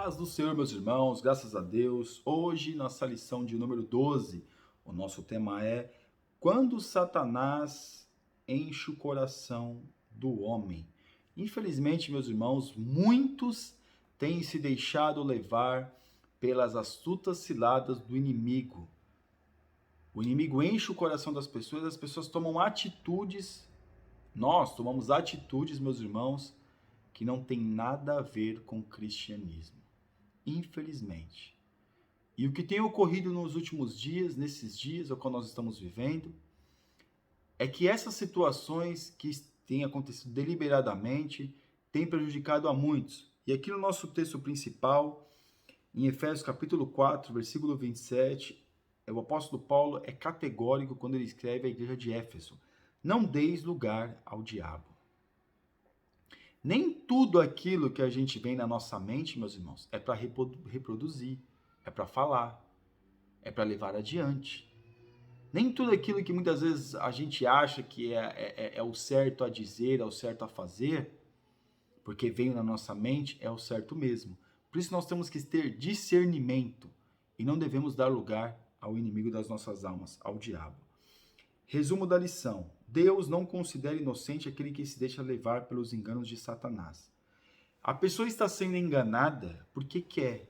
Paz do Senhor, meus irmãos, graças a Deus. Hoje, nossa lição de número 12, o nosso tema é Quando Satanás enche o coração do homem. Infelizmente, meus irmãos, muitos têm se deixado levar pelas astutas ciladas do inimigo. O inimigo enche o coração das pessoas, as pessoas tomam atitudes, nós tomamos atitudes, meus irmãos, que não tem nada a ver com o cristianismo. Infelizmente. E o que tem ocorrido nos últimos dias, nesses dias, ou quando nós estamos vivendo, é que essas situações que têm acontecido deliberadamente têm prejudicado a muitos. E aqui no nosso texto principal, em Efésios capítulo 4, versículo 27, o apóstolo Paulo é categórico quando ele escreve à igreja de Éfeso: não deis lugar ao diabo. Nem tudo aquilo que a gente vem na nossa mente, meus irmãos, é para reproduzir, é para falar, é para levar adiante. Nem tudo aquilo que muitas vezes a gente acha que é o certo a dizer, é o certo a fazer, porque veio na nossa mente, é o certo mesmo. Por isso nós temos que ter discernimento e não devemos dar lugar ao inimigo das nossas almas, ao diabo. Resumo da lição: Deus não considera inocente aquele que se deixa levar pelos enganos de Satanás. A pessoa está sendo enganada porque quer.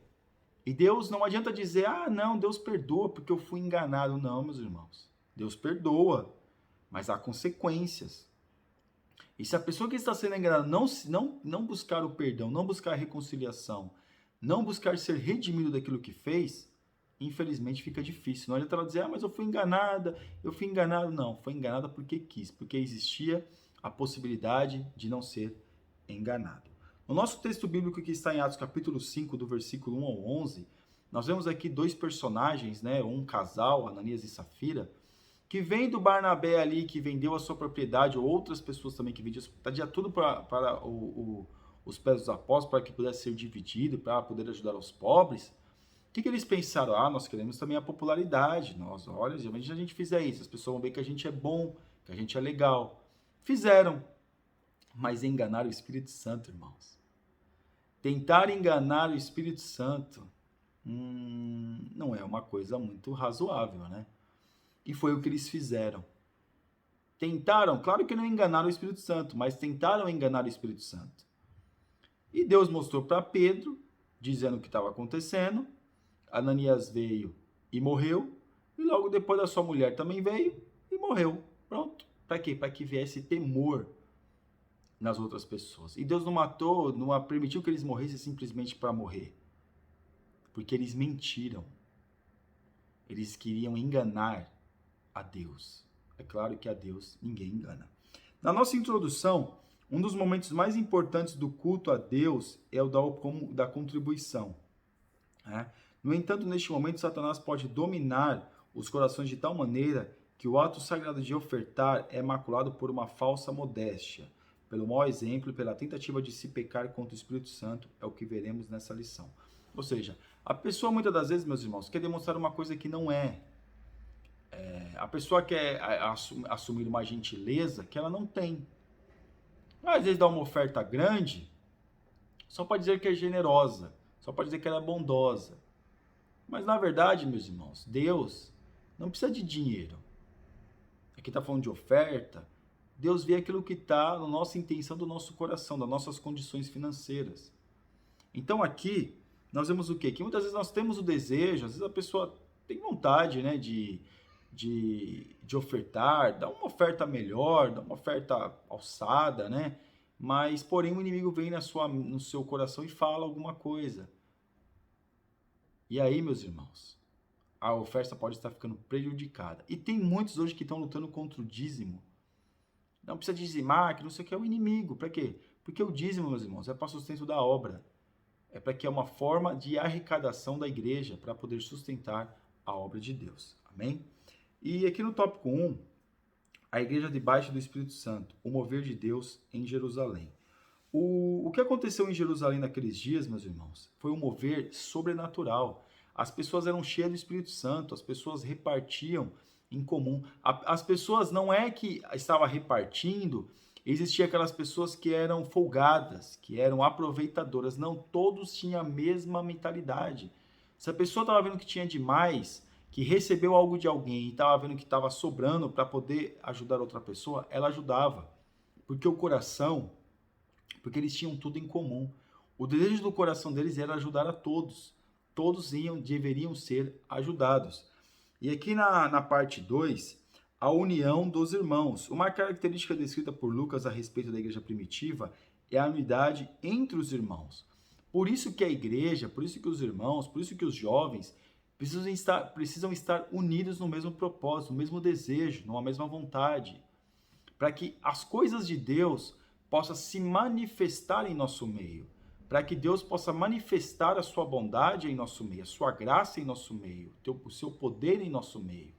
E Deus não adianta dizer, não, Deus perdoa porque eu fui enganado. Não, meus irmãos. Deus perdoa, mas há consequências. E se a pessoa que está sendo enganada não buscar o perdão, não buscar a reconciliação, não buscar ser redimido daquilo que fez, infelizmente fica difícil. Não adianta ela dizer, mas eu fui enganada, eu fui enganado. Não, foi enganada porque quis, porque existia a possibilidade de não ser enganado. No nosso texto bíblico que está em Atos capítulo 5, do versículo 1 ao 11, nós vemos aqui dois personagens, um casal, Ananias e Safira, que vem do Barnabé ali, que vendeu a sua propriedade, ou outras pessoas também que vendiam, dia tudo para os pés dos apóstolos, para que pudesse ser dividido, para poder ajudar os pobres. O que eles pensaram? Nós queremos também a popularidade. Olha, se a gente fizer isso, as pessoas vão ver que a gente é bom, que a gente é legal. Fizeram, mas enganaram o Espírito Santo, irmãos. Tentar enganar o Espírito Santo não é uma coisa muito razoável, né? E foi o que eles fizeram. Tentaram, claro que não enganaram o Espírito Santo, mas tentaram enganar o Espírito Santo. E Deus mostrou para Pedro, dizendo o que estava acontecendo. Ananias veio e morreu, e logo depois a sua mulher também veio e morreu. Pronto. Para quê? Para que viesse temor nas outras pessoas. E Deus não matou, não permitiu que eles morressem simplesmente para morrer. Porque eles mentiram. Eles queriam enganar a Deus. É claro que a Deus ninguém engana. Na nossa introdução, um dos momentos mais importantes do culto a Deus é o da contribuição. No entanto, neste momento, Satanás pode dominar os corações de tal maneira que o ato sagrado de ofertar é maculado por uma falsa modéstia, pelo mau exemplo e pela tentativa de se pecar contra o Espírito Santo, é o que veremos nessa lição. Ou seja, a pessoa muitas das vezes, meus irmãos, quer demonstrar uma coisa que não é. A pessoa quer assumir uma gentileza que ela não tem. Às vezes dá uma oferta grande, só para dizer que é generosa, só para dizer que ela é bondosa. Mas na verdade, meus irmãos, Deus não precisa de dinheiro. Aqui está falando de oferta. Deus vê aquilo que está na nossa intenção do nosso coração, das nossas condições financeiras. Então aqui, nós vemos o quê? Que muitas vezes nós temos o desejo, às vezes a pessoa tem vontade, de ofertar, dar uma oferta melhor, dar uma oferta alçada, Mas, porém, o inimigo vem no seu coração e fala alguma coisa. E aí, meus irmãos, a oferta pode estar ficando prejudicada. E tem muitos hoje que estão lutando contra o dízimo. Não precisa dizimar, que não sei o que, é o inimigo. Para quê? Porque o dízimo, meus irmãos, é para sustento da obra. É para que é uma forma de arrecadação da igreja para poder sustentar a obra de Deus. Amém? E aqui no tópico 1, a igreja debaixo do Espírito Santo, o mover de Deus em Jerusalém. O que aconteceu em Jerusalém naqueles dias, meus irmãos, foi um mover sobrenatural. As pessoas eram cheias do Espírito Santo, as pessoas repartiam em comum. As pessoas não é que estavam repartindo Existia aquelas pessoas que eram folgadas, que eram aproveitadoras. Não todos tinham a mesma mentalidade. Se a pessoa estava vendo que tinha demais, que recebeu algo de alguém e estava vendo que estava sobrando para poder ajudar outra pessoa, ela ajudava. Porque o coração, porque eles tinham tudo em comum. O desejo do coração deles era ajudar a todos. Todos deveriam ser ajudados. E aqui na parte 2, a união dos irmãos. Uma característica descrita por Lucas a respeito da igreja primitiva é a unidade entre os irmãos. Por isso que a igreja, por isso que os irmãos, por isso que os jovens precisam estar unidos no mesmo propósito, no mesmo desejo, numa mesma vontade, para que as coisas de Deus possam se manifestar em nosso meio, para que Deus possa manifestar a sua bondade em nosso meio, a sua graça em nosso meio, o seu poder em nosso meio,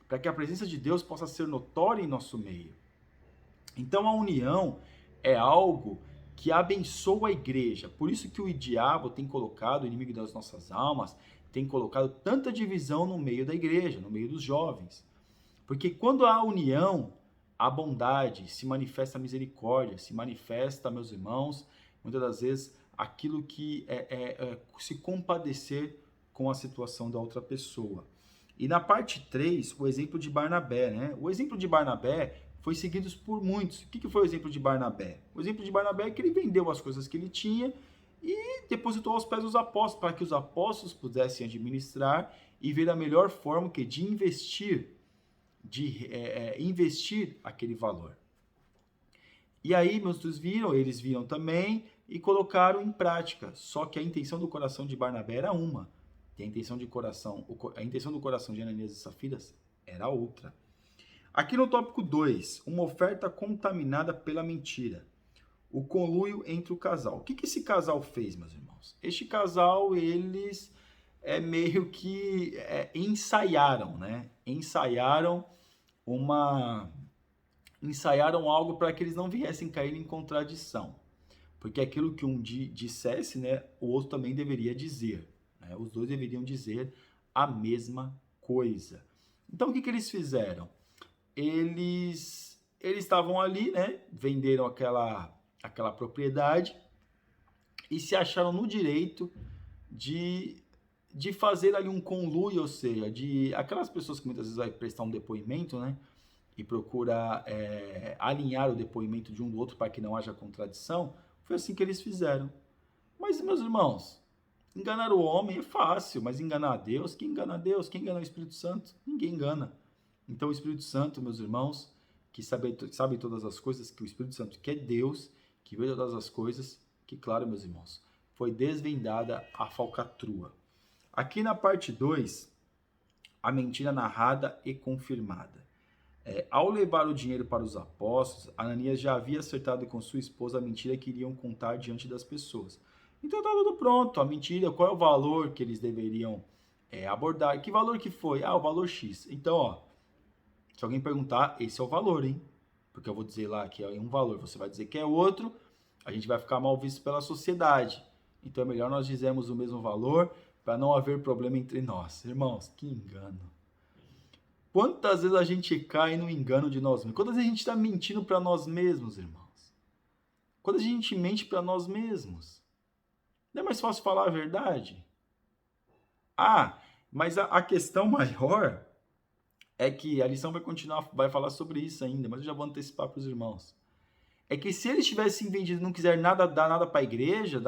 para que a presença de Deus possa ser notória em nosso meio. Então a união é algo que abençoa a igreja. Por isso que o diabo tem colocado, o inimigo das nossas almas, tem colocado tanta divisão no meio da igreja, no meio dos jovens. Porque quando há união, a bondade, se manifesta a misericórdia, se manifesta, meus irmãos, muitas das vezes, aquilo que é se compadecer com a situação da outra pessoa. E na parte 3, o exemplo de Barnabé, né? O exemplo de Barnabé foi seguido por muitos. O que foi o exemplo de Barnabé? O exemplo de Barnabé é que ele vendeu as coisas que ele tinha e depositou aos pés dos apóstolos, para que os apóstolos pudessem administrar e ver a melhor forma de investir aquele valor. E aí, meus viram, eles viram também e colocaram em prática. Só que a intenção do coração de Barnabé era uma. E a intenção do coração de Ananias e Safiras era outra. Aqui no tópico 2, uma oferta contaminada pela mentira. O conluio entre o casal. O que esse casal fez, meus irmãos? Este casal, eles meio que ensaiaram, né? Ensaiaram algo para que eles não viessem cair em contradição. Porque aquilo que um dissesse, né, o outro também deveria dizer. Né? Os dois deveriam dizer a mesma coisa. Então, o que eles fizeram? Eles estavam ali, né, venderam aquela propriedade e se acharam no direito de fazer ali um conluio, ou seja, de aquelas pessoas que muitas vezes vai prestar um depoimento, né, e procura alinhar o depoimento de um do outro para que não haja contradição. Foi assim que eles fizeram. Mas, meus irmãos, enganar o homem é fácil, mas enganar a Deus? Quem engana a Deus? Quem engana o Espírito Santo? Ninguém engana. Então o Espírito Santo, meus irmãos, que sabe todas as coisas, que o Espírito Santo, que é Deus, que vê todas as coisas, que, claro, meus irmãos, foi desvendada a falcatrua. Aqui na parte 2, a mentira narrada e confirmada. Ao levar o dinheiro para os apóstolos, Ananias já havia acertado com sua esposa a mentira que iriam contar diante das pessoas. Então está tudo pronto, a mentira, qual é o valor que eles deveriam abordar, que valor que foi? O valor X. Então, se alguém perguntar, esse é o valor, hein? Porque eu vou dizer lá que é um valor, você vai dizer que é outro, a gente vai ficar mal visto pela sociedade. Então é melhor nós dizermos o mesmo valor para não haver problema entre nós. Irmãos, que engano. Quantas vezes a gente cai no engano de nós mesmos? Quantas vezes a gente está mentindo para nós mesmos, irmãos? Quando a gente mente para nós mesmos? Não é mais fácil falar a verdade? Mas a questão maior é que a lição vai falar sobre isso ainda, mas eu já vou antecipar para os irmãos. É que se eles tivessem vendido e não quiser dar nada para a igreja,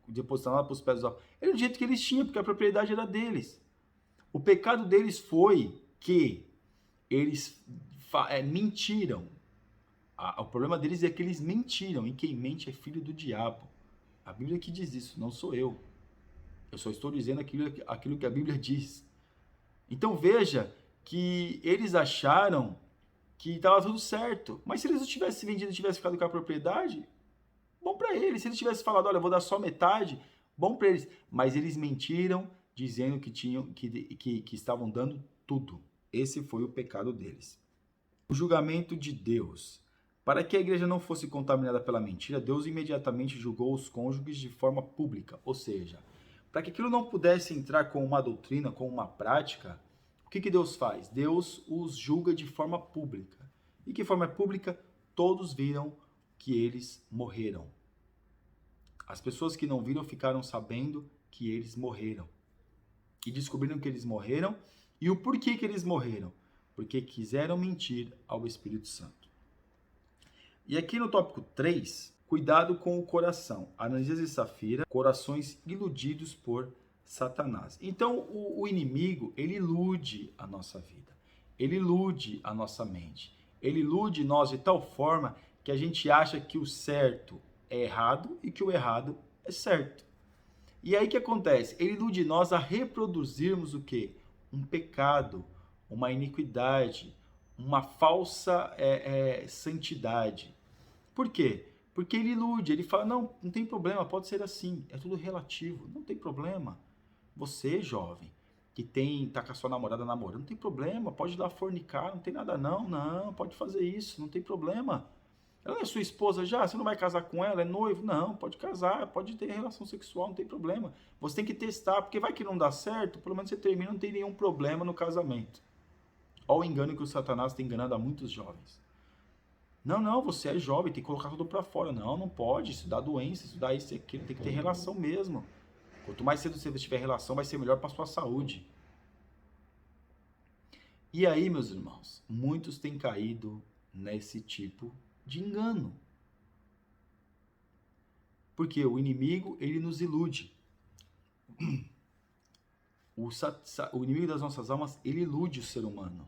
depositar nada para os pés dos apóstolos, era do jeito que eles tinham, porque a propriedade era deles. O pecado deles foi que eles mentiram. O problema deles é que eles mentiram, e quem mente é filho do diabo. A Bíblia que diz isso, não sou eu. Eu só estou dizendo aquilo que a Bíblia diz. Então veja que eles acharam que estava tudo certo. Mas se eles não tivessem vendido e tivessem ficado com a propriedade, bom para eles. Se eles tivessem falado, olha, eu vou dar só metade, bom para eles. Mas eles mentiram dizendo que estavam dando tudo. Esse foi o pecado deles. O julgamento de Deus. Para que a igreja não fosse contaminada pela mentira, Deus imediatamente julgou os cônjuges de forma pública. Ou seja, para que aquilo não pudesse entrar com uma doutrina, com uma prática, o que Deus faz? Deus os julga de forma pública. E que forma é pública? todos viram que eles morreram. As pessoas que não viram ficaram sabendo que eles morreram. E descobriram que eles morreram. E o porquê que eles morreram? Porque quiseram mentir ao Espírito Santo. E aqui no tópico 3, cuidado com o coração. Ananias e Safira, corações iludidos por Satanás. Então, o inimigo, ele ilude a nossa vida. Ele ilude a nossa mente. Ele ilude nós de tal forma que a gente acha que o certo é errado e que o errado é certo. E aí o que acontece? Ele ilude nós a reproduzirmos o quê? Um pecado, uma iniquidade, uma falsa santidade. Por quê? Porque ele ilude, ele fala, não tem problema, pode ser assim, é tudo relativo, não tem problema. Você, jovem, que tá com a sua namorada namorando, não tem problema, pode ir lá fornicar, não tem nada não, pode fazer isso, não tem problema. Ela não é sua esposa já? Você não vai casar com ela? É noivo? Não, pode casar, pode ter relação sexual, não tem problema. Você tem que testar, porque vai que não dá certo, pelo menos você termina, não tem nenhum problema no casamento. Olha o engano que o Satanás tem enganado a muitos jovens. Não, você é jovem, tem que colocar tudo pra fora. Não pode, isso dá doença, isso dá isso e aquilo, tem que ter relação mesmo. Quanto mais cedo você tiver relação, vai ser melhor para sua saúde. E aí, meus irmãos, muitos têm caído nesse tipo de engano. Porque o inimigo, ele nos ilude. O inimigo das nossas almas, ele ilude o ser humano.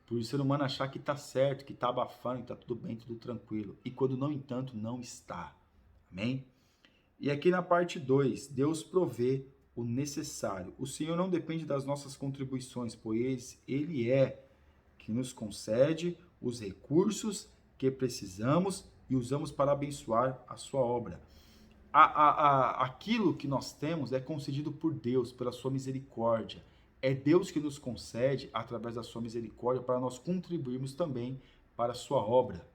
Por o ser humano achar que está certo, que está abafando, que está tudo bem, tudo tranquilo. E quando não, entanto, não está. Amém? E aqui na parte 2, Deus provê o necessário. O Senhor não depende das nossas contribuições, pois Ele é que nos concede os recursos que precisamos e usamos para abençoar a sua obra. Aquilo que nós temos é concedido por Deus, pela sua misericórdia. É Deus que nos concede, através da sua misericórdia, para nós contribuirmos também para a sua obra.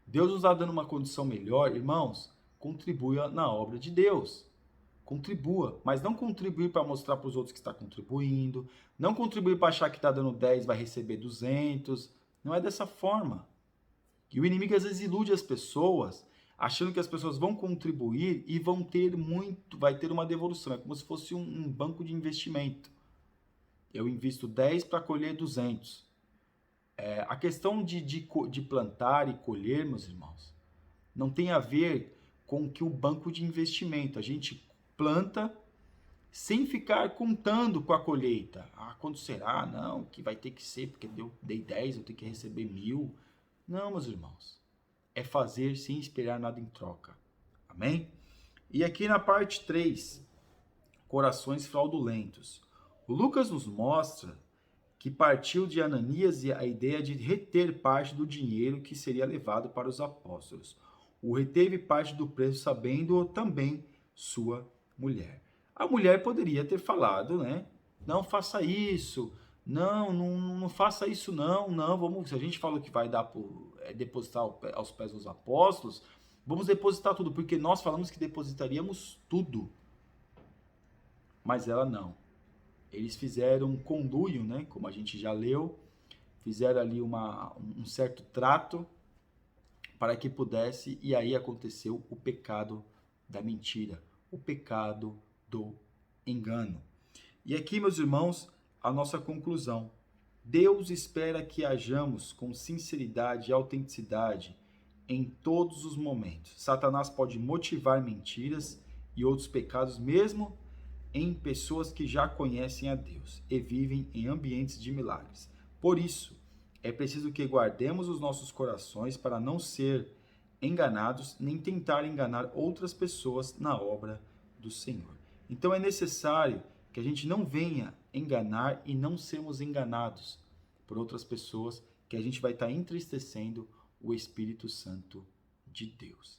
Deus nos está dando uma condição melhor, irmãos, contribua na obra de Deus. Contribua, mas não contribuir para mostrar para os outros que está contribuindo, não contribuir para achar que está dando 10, vai receber 200, não é dessa forma. E o inimigo às vezes ilude as pessoas, achando que as pessoas vão contribuir e vão ter vai ter uma devolução, é como se fosse um banco de investimento. Eu invisto 10 para colher 200. A questão de plantar e colher, meus irmãos, não tem a ver com que o banco de investimento, a gente planta sem ficar contando com a colheita. Quando será? Não, que vai ter que ser, porque dei 10, eu tenho que receber 1000. Não, meus irmãos. É fazer sem esperar nada em troca. Amém? E aqui na parte 3, corações fraudulentos. O Lucas nos mostra que partiu de Ananias a ideia de reter parte do dinheiro que seria levado para os apóstolos. O reteve parte do preço, sabendo também sua mulher. A mulher poderia ter falado, né? Não faça isso, não faça isso não, vamos, se a gente fala que vai dar depositar aos pés dos apóstolos, vamos depositar tudo, porque nós falamos que depositaríamos tudo. Mas ela não. Eles fizeram um conluio, né? Como a gente já leu, fizeram ali um certo trato para que pudesse, e aí aconteceu o pecado da mentira, o pecado do engano. E aqui, meus irmãos, a nossa conclusão. Deus espera que hajamos com sinceridade e autenticidade em todos os momentos. Satanás pode motivar mentiras e outros pecados, mesmo em pessoas que já conhecem a Deus e vivem em ambientes de milagres. Por isso, é preciso que guardemos os nossos corações para não ser enganados, nem tentar enganar outras pessoas na obra do Senhor. Então é necessário que a gente não venha enganar e não sermos enganados por outras pessoas, que a gente vai estar entristecendo o Espírito Santo de Deus.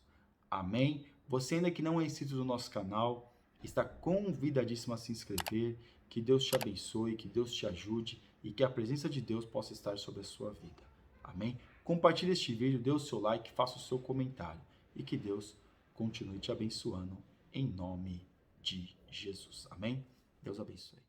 Amém? Você ainda que não é inscrito no nosso canal, está convidadíssimo a se inscrever. Que Deus te abençoe, que Deus te ajude e que a presença de Deus possa estar sobre a sua vida. Amém? Compartilhe este vídeo, dê o seu like, faça o seu comentário e que Deus continue te abençoando em nome de Jesus. Amém? Deus abençoe.